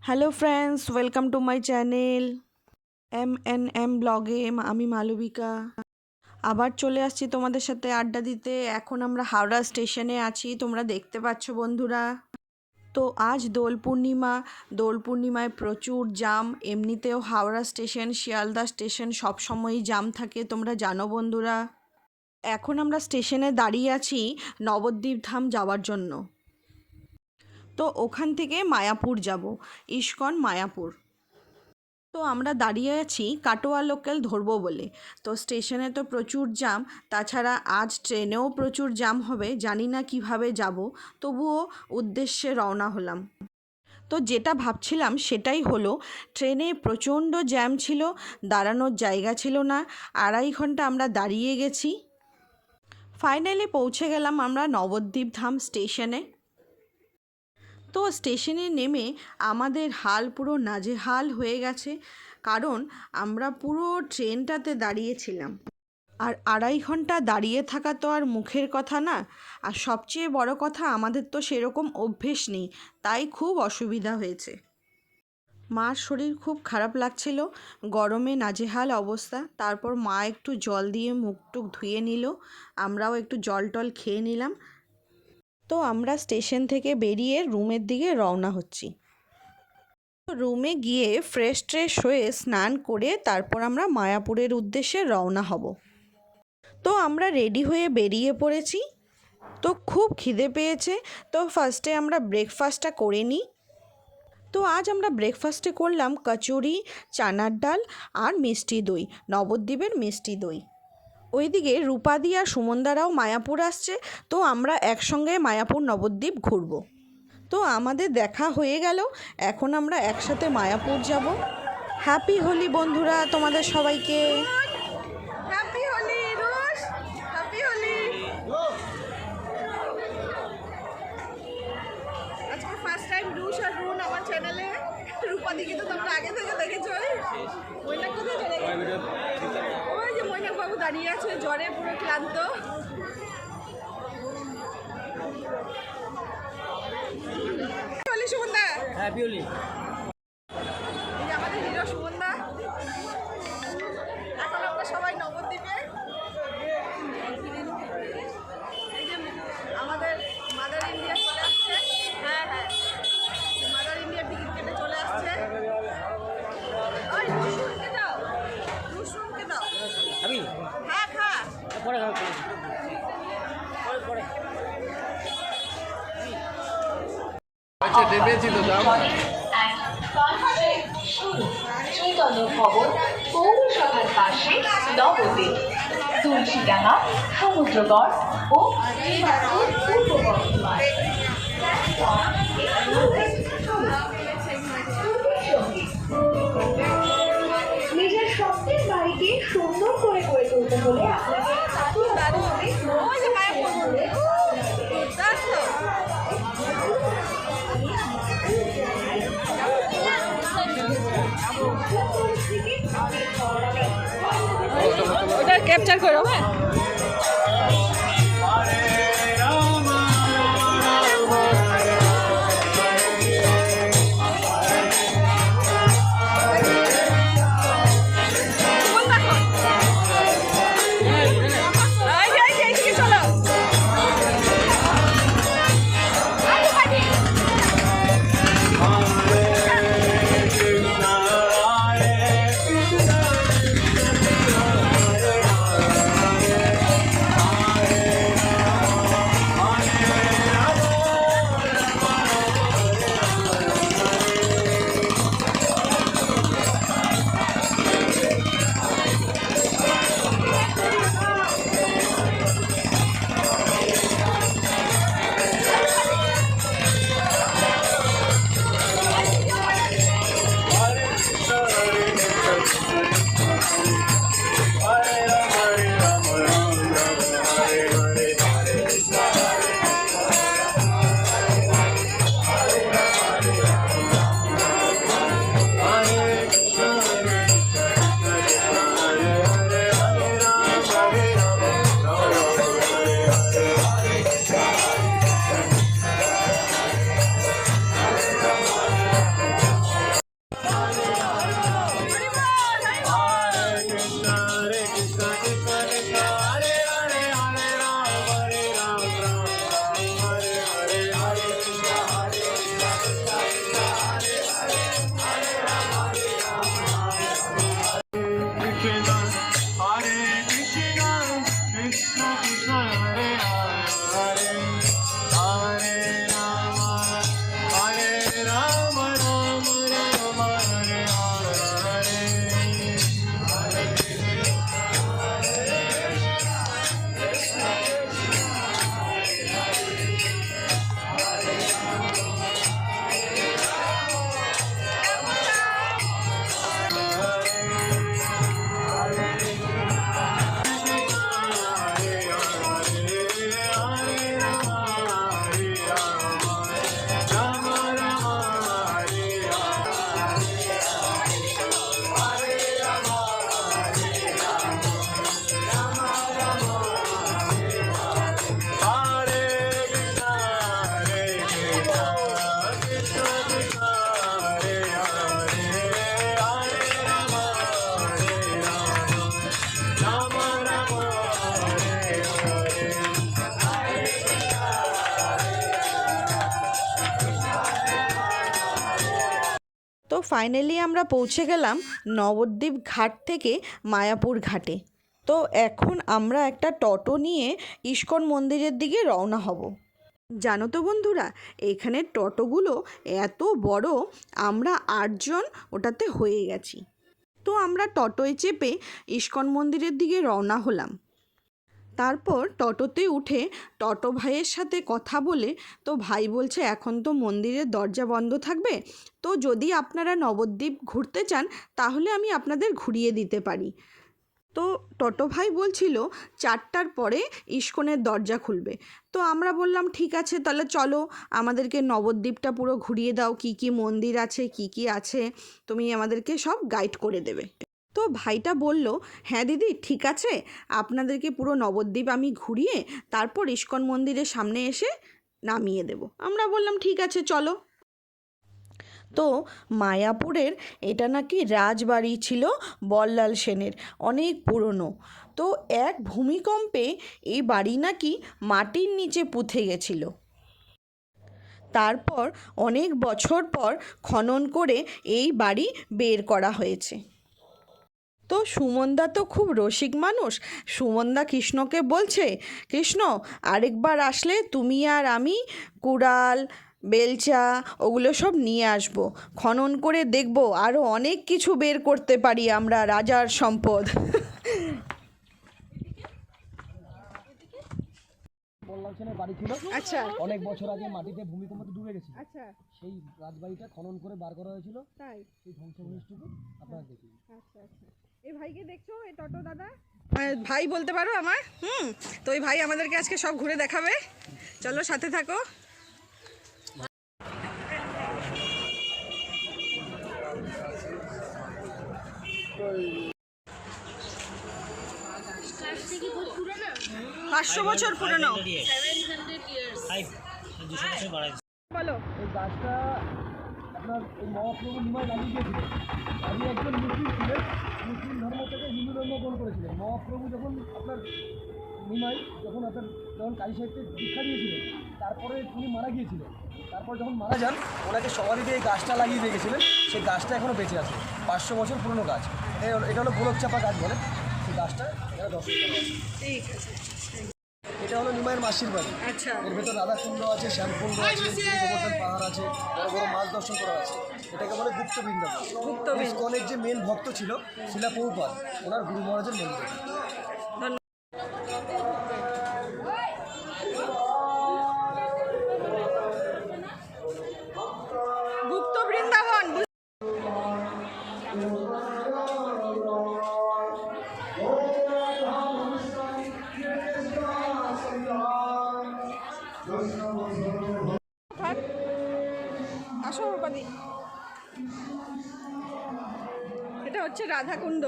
Hello friends, welcome to my channel M ব্লগে। আমি মালবিকা আবার চলে আসছি তোমাদের সাথে আড্ডা দিতে। এখন আমরা হাওড়া স্টেশনে আছি, তোমরা দেখতে পাচ্ছ বন্ধুরা। তো আজ দোল পূর্ণিমায় প্রচুর জাম। এমনিতেও হাওড়া স্টেশন, শিয়ালদা স্টেশন সবসময়ই জাম থাকে, তোমরা জানো বন্ধুরা। এখন আমরা স্টেশনে দাঁড়িয়ে আছি নবদ্বীপ ধাম যাওয়ার জন্য। তো ওখান থেকে মায়াপুর যাব, ইস্কন মায়াপুর। তো আমরা দাঁড়িয়ে আছি কাটোয়া লোকাল ধরবো বলে। তো স্টেশনে তো প্রচুর জাম, তাছাড়া আজ ট্রেনেও প্রচুর জাম হবে, জানি না কিভাবে যাব, তবুও উদ্দেশ্যে রওনা হলাম। তো যেটা ভাবছিলাম সেটাই হলো, ট্রেনে প্রচণ্ড জ্যাম ছিল, দাঁড়ানোর জায়গা ছিল না। 2.5 ঘন্টা আমরা দাঁড়িয়ে গেছি। ফাইনালি পৌঁছে গেলাম আমরা নবদ্বীপ ধাম স্টেশনে। তো স্টেশনে নেমে আমাদের হাল পুরো নাজেহাল হয়ে গেছে, কারণ আমরা পুরো ট্রেনটাতে দাঁড়িয়েছিলাম। আর 2.5 ঘন্টা দাঁড়িয়ে থাকা তো আর মুখের কথা না। আর সবচেয়ে বড় কথা, আমাদের তো সেরকম অভ্যেস নেই, তাই খুব অসুবিধা হয়েছে। মার শরীর খুব খারাপ লাগছিল, গরমে নাজেহাল অবস্থা। তারপর মা একটু জল দিয়ে মুখ টুক ধুয়ে নিল, আমরাও একটু জল টল খেয়ে নিলাম। তো আমরা স্টেশন থেকে বেরিয়ে রুমের দিকে রওনা হচ্ছি। রুমে গিয়ে ফ্রেশ হয়ে স্নান করে তারপর আমরা মায়াপুরের উদ্দেশ্যে রওনা হব। তো আমরা রেডি হয়ে বেরিয়ে পড়েছি। তো খুব খিদে পেয়েছে, তো ফার্স্টে আমরা ব্রেকফাস্টটা করে নিই। তো আজ আমরা ব্রেকফাস্টে করলাম কচুরি, চানার ডাল আর মিষ্টি দই, নবদ্বীপের মিষ্টি দই। ওইদিকে রূপাদি আর সুমনদারাও মায়াপুর আসছে, তো আমরা একসঙ্গে মায়াপুর নবদ্বীপ ঘুরব। তো আমাদের দেখা হয়ে গেল, এখন আমরা একসাথে মায়াপুর যাব। হ্যাপি হোলি বন্ধুরা তোমাদের সবাইকে। হ্যাপি হোলি রুশ, হ্যাপি হোলি। আজকে ফার্স্ট টাইম রুশ আর রুন আমার চ্যানেলে। রূপাদিকে তো তোমরা আগে থেকে দেখেছো। মৈনাক কোথায় চলে গেছে? ওই যে মৈনাক বাবু দাঁড়িয়ে আছে, জ্বরে পুরো ক্লান্ত। সুমনদা, হ্যাপি হোলি। এই যে আমাদের হিরো সুমনদা। এখন আমরা সবাই নবদ্বীপে। এই যে আমাদের মাদার ইন্ডিয়া চলে আসছে। হ্যাঁ হ্যাঁ, মাদার ইন্ডিয়ার টিকিট কেটে চলে আসছে। ওই রুশরুমকে দাও, রুশরুমকে দাও। আমি হ্যাঁ খা পরে খাও, পরে পরে। আচ্ছা দেবেছি তো দাও। চৈতন্য ভবন পৌরসভার পাশে নবদ্বীপ, তুলসীডাঙ্গা, সমুদ্রগড় ও পূর্ব বর্ধমান। নিজের স্বপ্নের বাড়িকে সুন্দর করে গড়ে তুলতে হলে আপনাকে ওটা ক্যাপচার করো। হ্যাঁ, ফাইনালি আমরা পৌঁছে গেলাম নবদ্বীপ ঘাট থেকে মায়াপুর ঘাটে। তো এখন আমরা একটা টোটো নিয়ে ইস্কন মন্দিরের দিকে রওনা হব। জানো তো বন্ধুরা, এখানের টোটোগুলো এত বড়, আমরা 8 জন ওটাতে হয়ে গেছি। তো আমরা টোটোয় চেপে ইস্কন মন্দিরের দিকে রওনা হলাম। তারপর টোটোতে উঠে টোটো ভাইয়ের সাথে কথা বলে, তো ভাই বলছে এখন তো মন্দিরের দরজা বন্ধ থাকবে, তো যদি আপনারা নবদ্বীপ ঘুরতে চান তাহলে আমি আপনাদের ঘুরিয়ে দিতে পারি। তো টোটো ভাই বলছিল 4টার পরে ইস্কনের দরজা খুলবে। তো আমরা বললাম ঠিক আছে, তাহলে চলো আমাদেরকে নবদ্বীপটা পুরো ঘুরিয়ে দাও, কি কি মন্দির আছে কি কি আছে তুমি আমাদেরকে সব গাইড করে দেবে। তো ভাইটা বলল, হ্যাঁ দিদি ঠিক আছে, আপনাদেরকে পুরো নবদ্বীপ আমি ঘুরিয়ে তারপর ইস্কন মন্দিরের সামনে এসে নামিয়ে দেব। আমরা বললাম ঠিক আছে চলো। তো মায়াপুরের এটা নাকি রাজবাড়ি ছিল বল্লাল সেনের, অনেক পুরনো। তো এক ভূমিকম্পে এই বাড়ি নাকি মাটির নিচে পুঁতে গেছিল। তারপর অনেক বছর পর খনন করে এই বাড়ি বের করা হয়েছে। তো সুমনদা তো খুব রসিক মানুষ। সুমনদা কৃষ্ণকে বলছে, কৃষ্ণ আরেকবার আসলে তুমি আর আমি কুড়াল বেলচা ওগুলো সব নিয়ে আসবো, খনন করে দেখবো আরও অনেক কিছু বের করতে পারি আমরা রাজার সম্পদ। বল্লাল সেনের বাড়ি ছিল। আচ্ছা, অনেক বছর আগে মাটিতে ভূমিকম্পে ডুবে গেছিল। আচ্ছা, সেই রাজবাড়িটা খনন করে বার করা হয়েছিল। তাই? সেই ধ্বংসাবশেষটুকু আপনারা দেখুন। আচ্ছা আচ্ছা, এই ভাইকে দেখছো, এই টোটো দাদা ভাই বলতে পারো আমার। তো ওই ভাই আমাদেরকে আজকে সব ঘুরে দেখাবে, চলো সাথে থাকো। পাঁচশো বছর পুরনো। বলো। এই গাছটা আপনার এই মহাপ্রভু নিমাই লাগিয়ে দিয়েছিলেন। আমি একজন মুসলিম ছিলেন, মুসলিম ধর্ম থেকে হিন্দু ধর্ম গ্রহণ করেছিলেন। মহাপ্রভু যখন আপনার নিমাই যখন কালী সাহিত্যে দীক্ষা দিয়েছিলেন, তারপরে তিনি মারা গিয়েছিলেন। তারপর যখন মারা যান, ওনাকে সমাধিতে এই গাছটা লাগিয়ে দিয়ে গেছিলেন। সেই গাছটা এখনও বেঁচে আছে, 500 বছর পুরনো গাছ। এটা হলো গোলক চাপা গাছ বলে। সেই গাছটা এখানে দর্শন করা হয়। ঠিক আছে। এটা হলো নিমাইয়ের মাসির বাড়ি। আচ্ছা, এর ভেতর রাধাকুণ্ড আছে, শ্যামকুণ্ড আছে, গোবর্ধন পাহাড় আছে, বড় বড় মাছ দর্শন করা আছে। এটাকে বলে গুপ্ত বৃন্দাবন। ইসকনের যে মেন ভক্ত ছিল শিলা প্রভুপাদ, ওনার গুরু মহারাজের মন্দির। গুপ্ত বৃন্দাবন। আসো বাদি, এটা হচ্ছে রাধাকুণ্ড।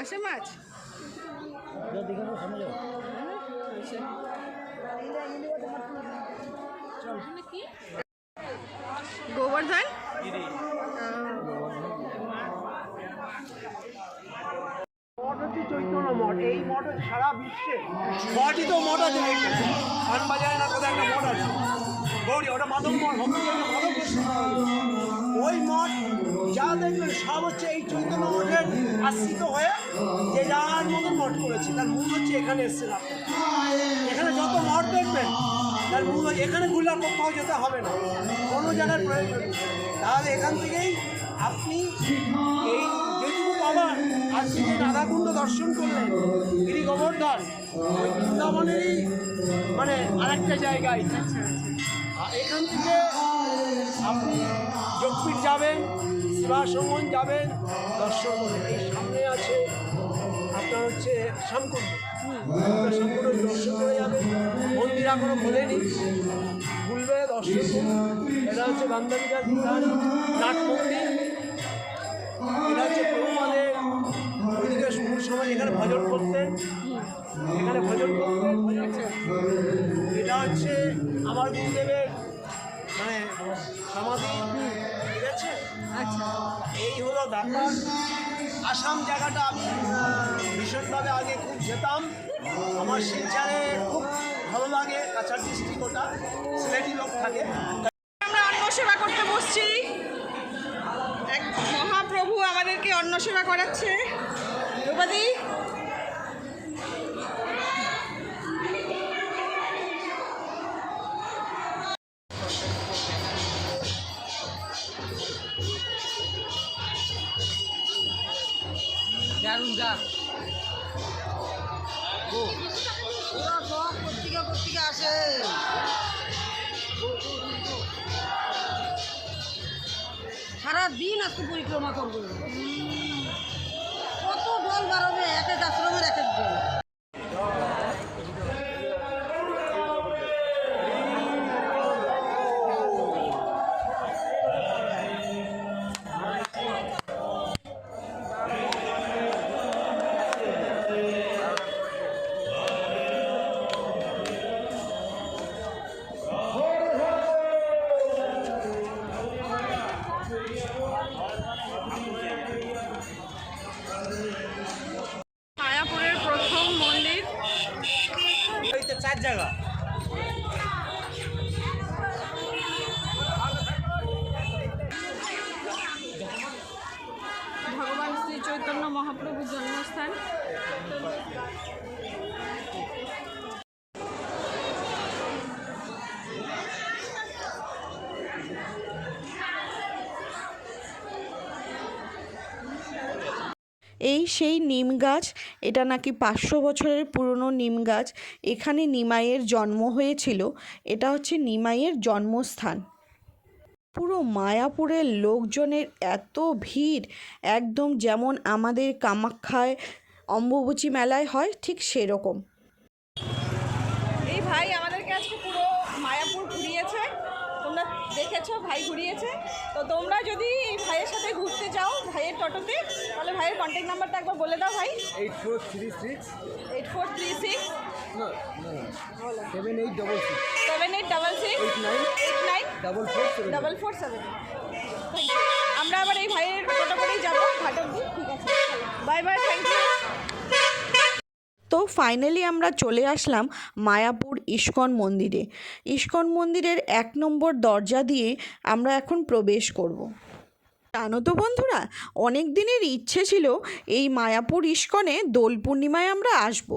আসে মাছ গোবর্ধন। মঠ হচ্ছে চৈতন্য মঠ। এই মঠ সারা বিশ্বে মঠই তো মঠ আছে, খানবাজারে না কোথায় একটা মঠ আছে গৌরী, ওটা মাধব মঠ, মাধব। ওই মঠ যা দেখবেন সব হচ্ছে এই চৈতন্য মঠের আশ্রিত হয়ে যে যার মতন মঠ করেছে। তার মূল হচ্ছে এখানে এসছে না। এখানে যত মঠ দেখবেন তার মূল এখানে ঘুরলে কোথাও যেতে হবে না, কোনো জায়গার প্রয়োজন নেই। তাহলে এখান থেকেই আপনি এই যেটুকু পাবার, আজকে যে রাধাকুণ্ড দর্শন করলেন, গিরি গোবর্ধন, ওই বৃন্দাবনেরই মানে আরেকটা জায়গায়। আর এখান থেকে আপনি যোগপীঠ যাবেন, শিবাসঙ্গন যাবেন, দর্শন করবেন। এই সামনে আছে আপনার হচ্ছে শ্যামকুণ্ড, শ্যামকুণ্ড দর্শন করে যাবেন। মন্দির এখনো খোলেনি, খুলবে, দর্শন করুন। এটা হচ্ছে গান্ধারীকার বিধান নাট মন্দির। এটা হচ্ছে প্রভুপাদের ওইদিকে শুরুর সময় এখানে ভজন করতেন, এখানে ভজন করতেন। এটা হচ্ছে আমার গুরুদেবের মানে সমাধি, ঠিক আছে। আচ্ছা, এই হলো ব্যাপার। আসাম জায়গাটা আমি ভীষণভাবে আগে খুব যেতাম, আমার শিলচরে খুব ভালো লাগে, কাছাড় ডিস্ট্রিক্ট ওটা, সিলেটি লোক থাকে। আমরা অন্ন সেবা করতে বসছি। এক মহাপ্রভু আমাদেরকে অন্ন সেবা করাচ্ছে। দ্রৌপদী, সারাদিন আজকে পরিক্রমা করবো। কত দল বাড়াবে, এক এক আশ্রমের এক এক দল। মায়াপুরের প্রথম মন্দির। এইটা 4 জায়গা। ভগবান শ্রী চৈতন্য মহাপ্রভুর জন্মস্থান। এই সেই নিম গাছ, এটা নাকি 500 বছরের পুরনো নিম গাছ। এখানে নিমাইয়ের জন্ম হয়েছিল। এটা হচ্ছে নিমাইয়ের জন্মস্থান। পুরো মায়াপুরের লোকজনের এত ভিড়, একদম যেমন আমাদের কামাখ্যায় অম্বুবাচী মেলায় হয় ঠিক সেরকম। এই ভাই আমাদেরকে আজকে পুরো মায়াপুর ঘুরিয়েছে, তোমরা দেখেছো ভাই ঘুরিয়েছে। তো তোমরা যদি এই ভাইয়ের সাথে ঘুরতে যাও ভাইয়ের টোটোতে, তাহলে ভাইয়ের কন্ট্যাক্ট নাম্বারটা একবার বলে দাও ভাই। 8436 8436 না 7866 7866 89 447। আমরা আবার এই ভাইয়ের টোটো করেই যাবো ঘাট অবধি। ঠিক আছে, বাই বাই, থ্যাংক ইউ। তো ফাইনালি আমরা চলে আসলাম মায়াপুর ইস্কন মন্দিরে। ইস্কন মন্দিরের 1 নম্বর দরজা দিয়ে আমরা এখন প্রবেশ করব। জানো তো বন্ধুরা, অনেক দিনের ইচ্ছে ছিল এই মায়াপুর ইস্কনে দোল পূর্ণিমায় আমরা আসব।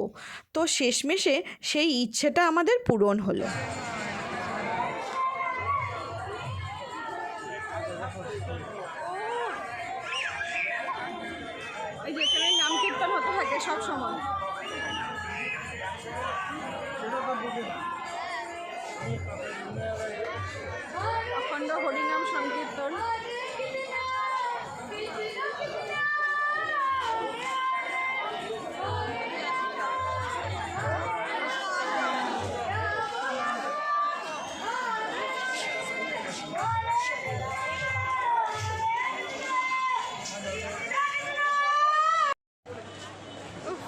তো শেষমেশে সেই ইচ্ছেটা আমাদের পূরণ হলো। এই যে এখানে নাম কীর্তন হতে থাকে সব সময়। অখণ্ড হরিনাম সংকীর্তন।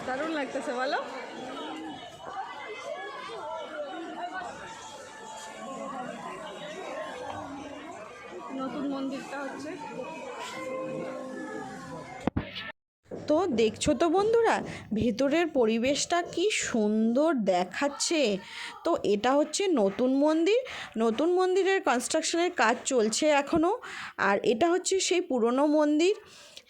দারুণ লাগতেছে বলো। নতুন মন্দিরটা হচ্ছে। তো দেখছো তো বন্ধুরা, ভেতরের পরিবেশটা কি সুন্দর দেখাচ্ছে। তো এটা হচ্ছে নতুন মন্দির। নতুন মন্দিরের কনস্ট্রাকশনের কাজ চলছে এখনও। আর এটা হচ্ছে সেই পুরনো মন্দির,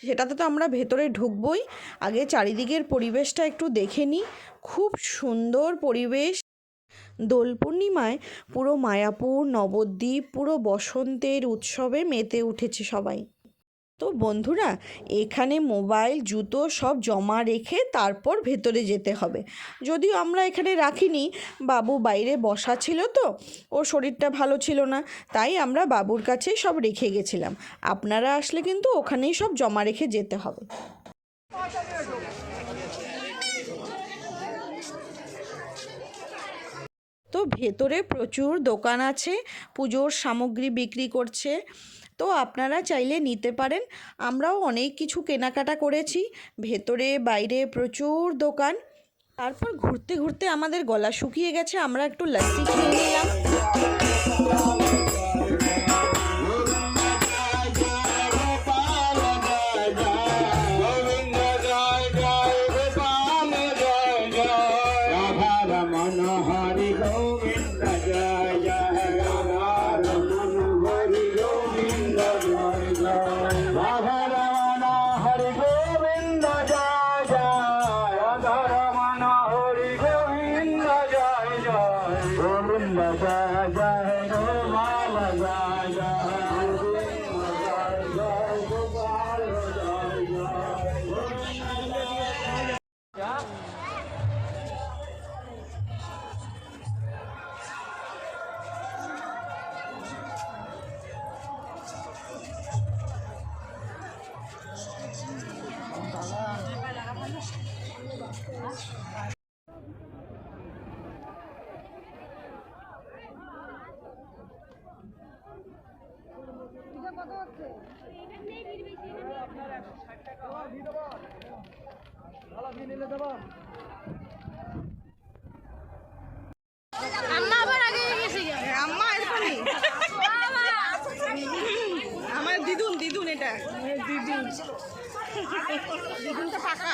সেটাতে তো আমরা ভেতরে ঢুকবই। আগে চারিদিকের পরিবেশটা একটু দেখে নিই। খুব সুন্দর পরিবেশ। দোল পূর্ণিমায় পুরো মায়াপুর নবদ্বীপ পুরো বসন্তের উৎসবে মেতে উঠেছে সবাই। তো বন্ধুরা, এখানে মোবাইল জুতো সব জমা রেখে তারপর ভেতরে যেতে হবে। যদিও আমরা এখানে রাখিনি, বাবু বাইরে বসা ছিল, তো ওর শরীরটা ভালো ছিল না, তাই আমরা বাবুর কাছেই সব রেখে গেছিলাম। আপনারা আসলে কিন্তু ওখানেই সব জমা রেখে যেতে হবে। তো ভেতরে প্রচুর দোকান আছে, পুজোর সামগ্রী বিক্রি করছে। তো আপনারা চাইলে নিতে পারেন। আমরাও অনেক কিছু কেনাকাটা করেছি। ভেতরে বাইরে প্রচুর দোকান। তারপর ঘুরতে ঘুরতে আমাদের গলা শুকিয়ে গেছে, আমরা একটু লস্যি খেয়ে নিলাম। মনোহরি গো আম্মা এখানে আমার দিদুন এটা দিদুনটা ফাঁকা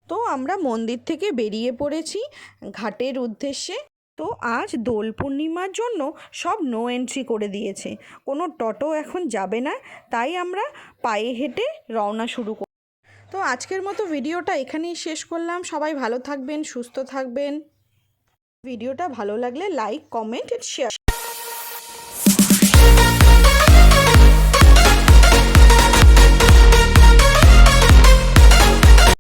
তো আমরা মন্দির থেকে বেরিয়ে পড়েছি ঘাটের উদ্দেশ্যে। তো আজ দোল পূর্ণিমার জন্য সব নো এন্ট্রি করে দিয়েছে, কোনো টোটো এখন যাবে না, তাই আমরা পায়ে হেঁটে রওনা শুরু করি। তো আজকের মতো ভিডিওটা এখানেই শেষ করলাম। সবাই ভালো থাকবেন, সুস্থ থাকবেন। ভিডিওটা ভালো লাগলে লাইক, কমেন্ট, শেয়ার।